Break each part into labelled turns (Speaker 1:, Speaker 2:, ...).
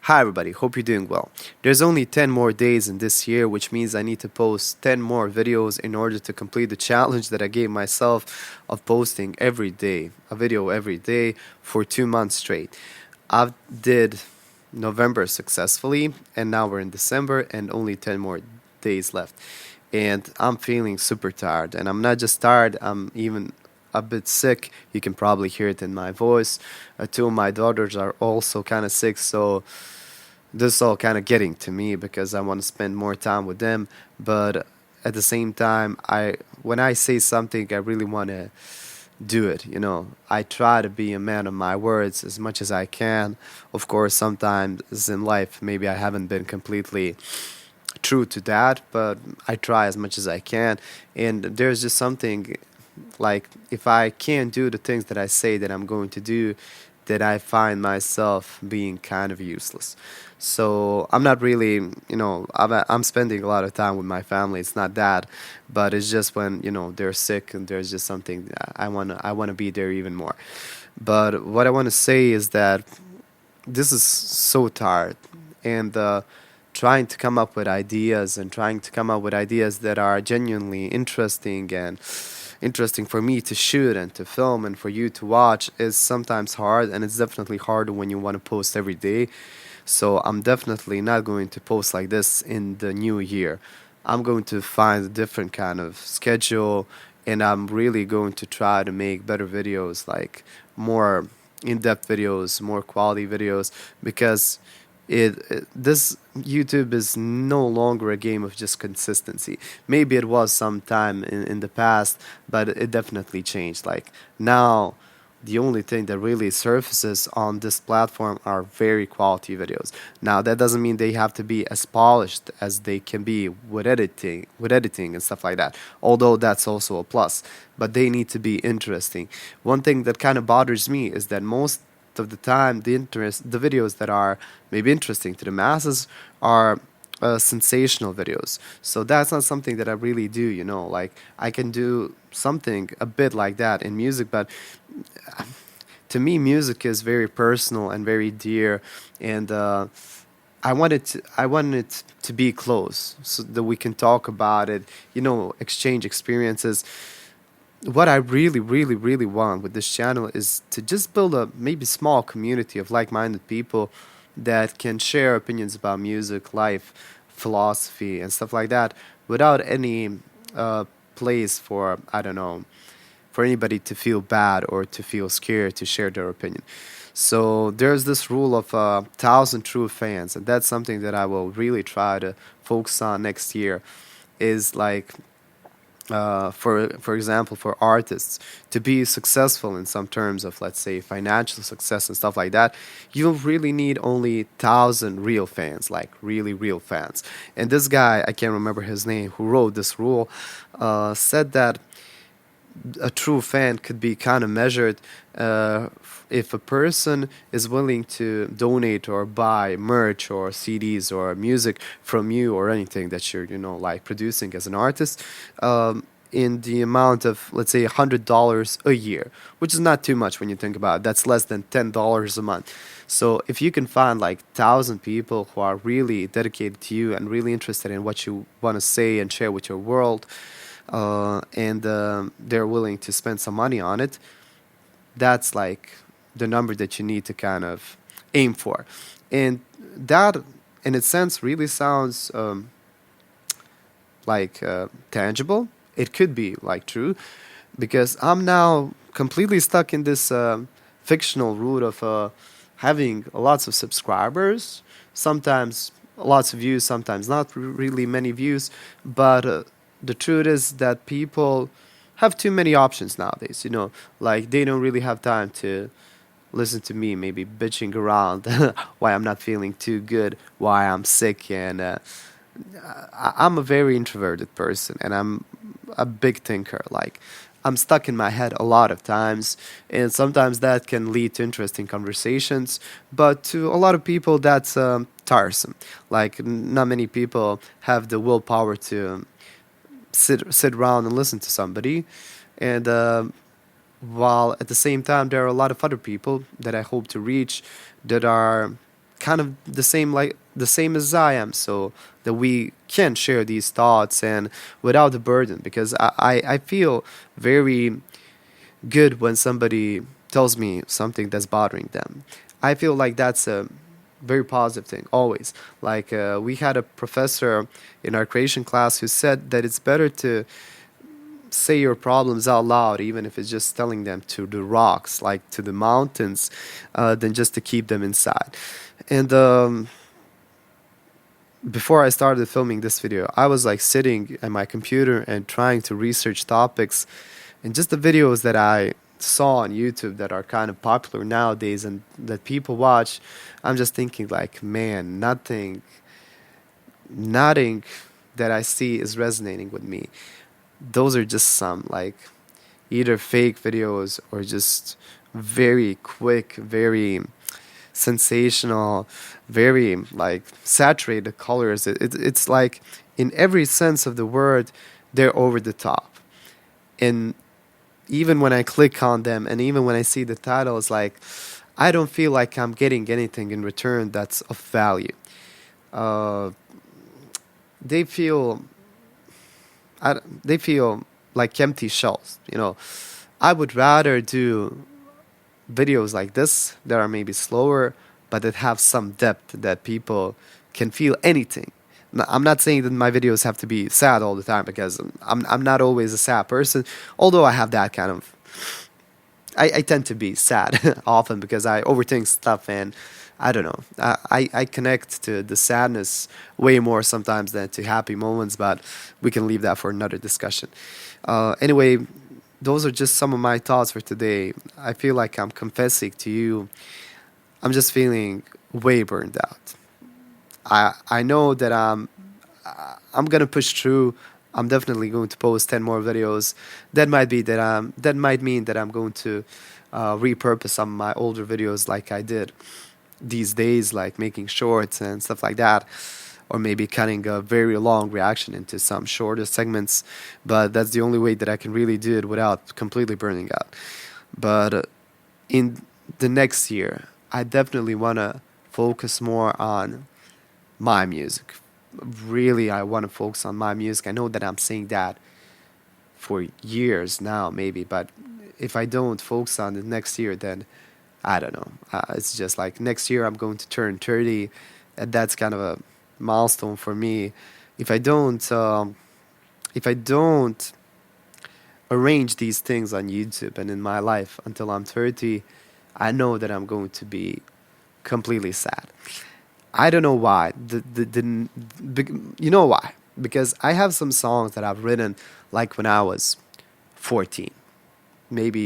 Speaker 1: Hi, everybody. Hope you're doing well. There's only 10 more days in this year, which means I need to post 10 more videos in order to complete the challenge that I gave myself of posting every day, a video every day for 2 months straight. I did November successfully, and now we're in December, and only 10 more days left. And I'm feeling super tired, and I'm not just tired, I'm even a bit sick. You can probably hear it in my voice. Two of my daughters are also kind of sick, so this is all kind of getting to me because I want to spend more time with them. But at the same time, I when I say something, I really want to do it. I try to be a man of my words as much as I can. Of course, sometimes in life, maybe I haven't been completely true to that, but I try as much as I can. And there's just something like if I can't do the things that I say that I'm going to do, that I find myself being kind of useless. So I'm not really, I'm spending a lot of time with my family. It's not that, but it's just when they're sick and there's just something I wanna be there even more. But what I want to say is that this is so tired, and trying to come up with ideas and trying to come up with ideas that are genuinely interesting and interesting for me to shoot and to film and for you to watch is sometimes hard, and it's definitely harder when you want to post every day. So I'm definitely not going to post like this in the new year. I'm going to find a different kind of schedule, and I'm really going to try to make better videos, like more in-depth videos, more quality videos, because this YouTube is no longer a game of just consistency. Maybe it was sometime in the past, but it definitely changed. Like now, the only thing that really surfaces on this platform are very quality videos. Now that doesn't mean they have to be as polished as they can be with editing and stuff like that. Although that's also a plus, but they need to be interesting. One thing that kind of bothers me is that most of the time the videos that are maybe interesting to the masses are sensational videos. So that's not something that I really do. Like I can do something a bit like that in music, but to me, music is very personal and very dear, and I want it to be close so that we can talk about it. Exchange experiences. What I really, really, really want with this channel is to just build a maybe small community of like-minded people that can share opinions about music, life, philosophy, and stuff like that without any uh, place for, I don't know, for anybody to feel bad or to feel scared to share their opinion. So there's this rule of 1,000 true fans, and that's something that I will really try to focus on next year. Is like for example, for artists to be successful in some terms of, let's say, financial success and stuff like that, you really need only 1,000 real fans, like really real fans. And this guy, I can't remember his name, who wrote this rule, said that a true fan could be kind of measured if a person is willing to donate or buy merch or CDs or music from you or anything that you're, like producing as an artist, in the amount of, let's say, $100 a year, which is not too much when you think about it. That's less than $10 a month. So if you can find like 1,000 people who are really dedicated to you and really interested in what you want to say and share with your world, and they're willing to spend some money on it, that's like the number that you need to kind of aim for. And that, in a sense, really sounds like tangible. It could be like true because I'm now completely stuck in this fictional route of having lots of subscribers, sometimes lots of views, sometimes not really many views, but the truth is that people have too many options nowadays. Like they don't really have time to listen to me maybe bitching around why I'm not feeling too good, why I'm sick, and I'm a very introverted person, and I'm a big thinker. Like I'm stuck in my head a lot of times, and sometimes that can lead to interesting conversations. But to a lot of people, that's tiresome. Like not many people have the willpower to sit around and listen to somebody, and while at the same time there are a lot of other people that I hope to reach that are kind of the same as I am, so that we can share these thoughts and without the burden. Because I feel very good when somebody tells me something that's bothering them. I feel like that's a very positive thing always. Like we had a professor in our creation class who said that it's better to say your problems out loud, even if it's just telling them to the rocks, like to the mountains, than just to keep them inside. And before I started filming this video, I was like sitting at my computer and trying to research topics, and just the videos that I saw on YouTube that are kind of popular nowadays and that people watch, I'm just thinking like, man, nothing that I see is resonating with me. Those are just some like either fake videos or just very quick, very sensational, very like saturated colors. It's like in every sense of the word, they're over the top. And even when I click on them and even when I see the titles, like I don't feel like I'm getting anything in return that's of value. Uh, they feel they feel like empty shells. You know, I would rather do videos like this that are maybe slower, but that have some depth that people can feel anything. I'm not saying that my videos have to be sad all the time because I'm not always a sad person, although I have that kind of. I tend to be sad often because I overthink stuff and I don't know. I connect to the sadness way more sometimes than to happy moments, but we can leave that for another discussion. Anyway, those are just some of my thoughts for today. I feel like I'm confessing to you. I'm just feeling way burned out. I know that I'm gonna push through. I'm definitely going to post 10 more videos. That might mean that I'm going to repurpose some of my older videos like I did these days, like making shorts and stuff like that, or maybe cutting a very long reaction into some shorter segments. But that's the only way that I can really do it without completely burning out. But in the next year, I definitely want to focus more on my music. Really, I want to focus on my music. I know that I'm saying that for years now, maybe, but if I don't focus on it next year, then I don't know. It's just like next year I'm going to turn 30, and that's kind of a milestone for me. If I don't, if I don't arrange these things on YouTube and in my life until I'm 30, I know that I'm going to be completely sad. I don't know why. You know why? Because I have some songs that I've written like when I was 14, maybe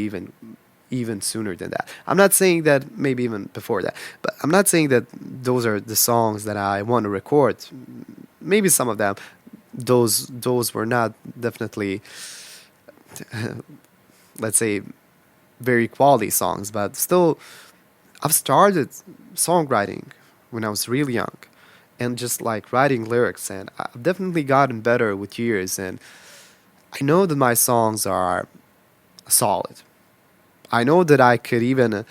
Speaker 1: even sooner than that. I'm not saying that maybe even before that, but I'm not saying that those are the songs that I want to record. Maybe some of them, those were not definitely, let's say, very quality songs, but still, I've started songwriting when I was really young, and just like writing lyrics, and I've definitely gotten better with years, and I know that my songs are solid. I know that I could even,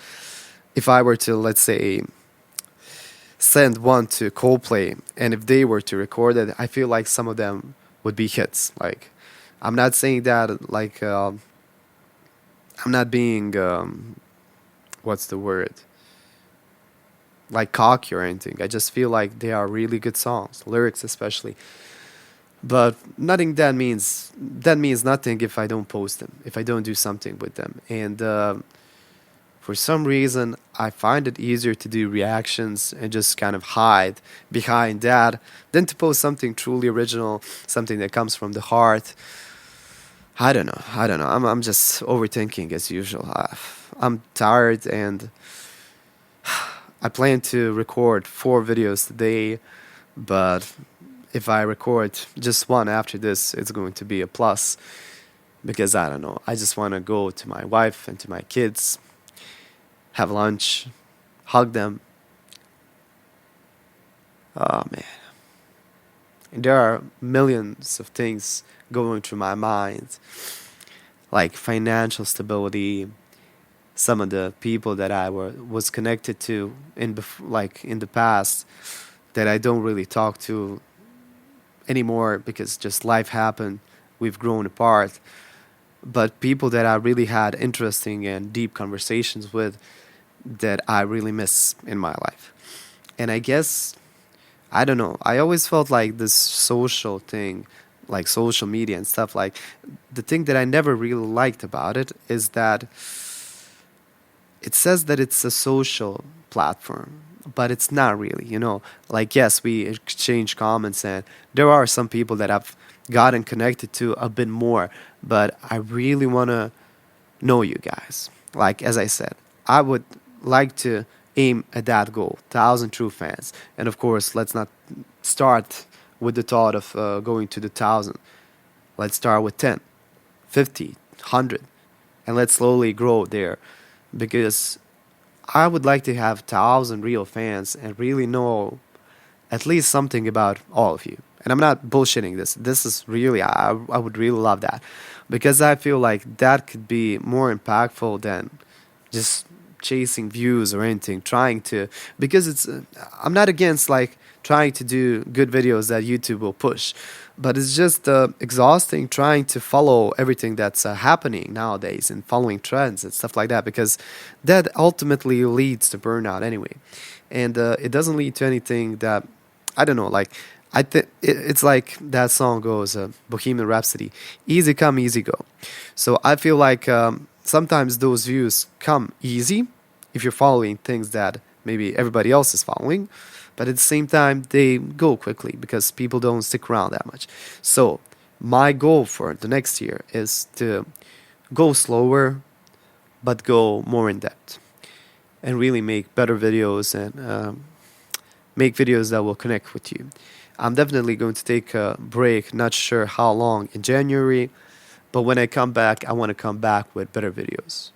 Speaker 1: if I were to, let's say, send one to Coldplay, and if they were to record it, I feel like some of them would be hits. Like, I'm not saying that, like, I'm not being, what's the word? Like cocky or anything. I just feel like they are really good songs, lyrics especially. But nothing that means nothing if I don't post them, if I don't do something with them. And for some reason, I find it easier to do reactions and just kind of hide behind that than to post something truly original, something that comes from the heart. I don't know. I don't know. I'm just overthinking as usual. I'm tired and I plan to record 4 videos today, but if I record just one after this, it's going to be a plus because I don't know. I just want to go to my wife and to my kids, have lunch, hug them. Oh man. And there are millions of things going through my mind, like financial stability, some of the people that was connected to like in the past that I don't really talk to anymore because just life happened. We've grown apart. But people that I really had interesting and deep conversations with that I really miss in my life. And I guess, I don't know, I always felt like this social thing, like social media and stuff, like the thing that I never really liked about it is that it says that it's a social platform, but it's not really, you know. Like, yes, we exchange comments, and there are some people that I've gotten connected to a bit more, but I really want to know you guys. Like, as I said, I would like to aim at that goal, 1,000 true fans. And of course, let's not start with the thought of going to the 1,000. Let's start with 10, 50, 100, and let's slowly grow there because I would like to have 1,000 real fans and really know at least something about all of you. And I'm not bullshitting this. This is really, I would really love that because I feel like that could be more impactful than just chasing views or anything, trying to, because I'm not against like trying to do good videos that YouTube will push, but it's just exhausting trying to follow everything that's happening nowadays and following trends and stuff like that because that ultimately leads to burnout anyway. And it doesn't lead to anything that, I don't know, like, I think it's like that song goes, Bohemian Rhapsody, easy come, easy go. So I feel like sometimes those views come easy if you're following things that maybe everybody else is following, but at the same time, they go quickly because people don't stick around that much. So my goal for the next year is to go slower, but go more in depth and really make better videos and make videos that will connect with you. I'm definitely going to take a break, not sure how long, in January, but when I come back, I want to come back with better videos.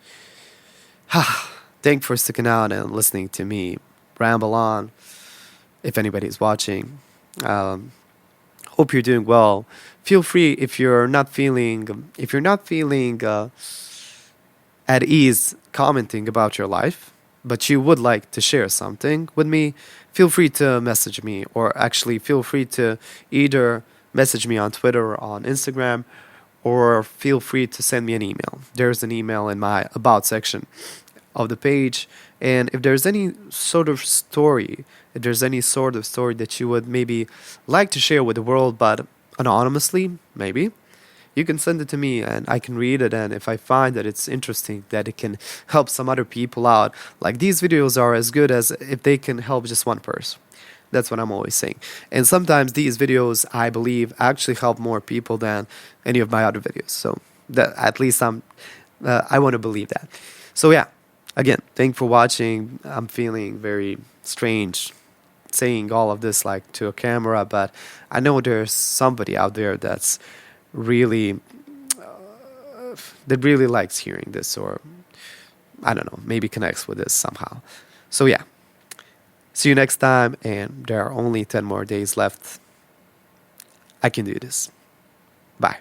Speaker 1: Thanks for sticking out and listening to me ramble on. If anybody's watching, hope you're doing well. Feel free if you're not feeling at ease commenting about your life, but you would like to share something with me, feel free to message me, or actually feel free to either message me on Twitter or on Instagram, or feel free to send me an email. There's an email in my About section of the page. And if there's any sort of story, that you would maybe like to share with the world, but anonymously, maybe, you can send it to me and I can read it. And if I find that it's interesting, that it can help some other people out, like these videos are as good as if they can help just one person. That's what I'm always saying. And sometimes these videos, I believe, actually help more people than any of my other videos. So that at least I want to believe that. So yeah, again, thanks for watching. I'm feeling very strange saying all of this like to a camera, but I know there's somebody out there that's really that really likes hearing this, or I don't know, maybe connects with this somehow. So yeah, see you next time, and there are only 10 more days left. I can do this. Bye.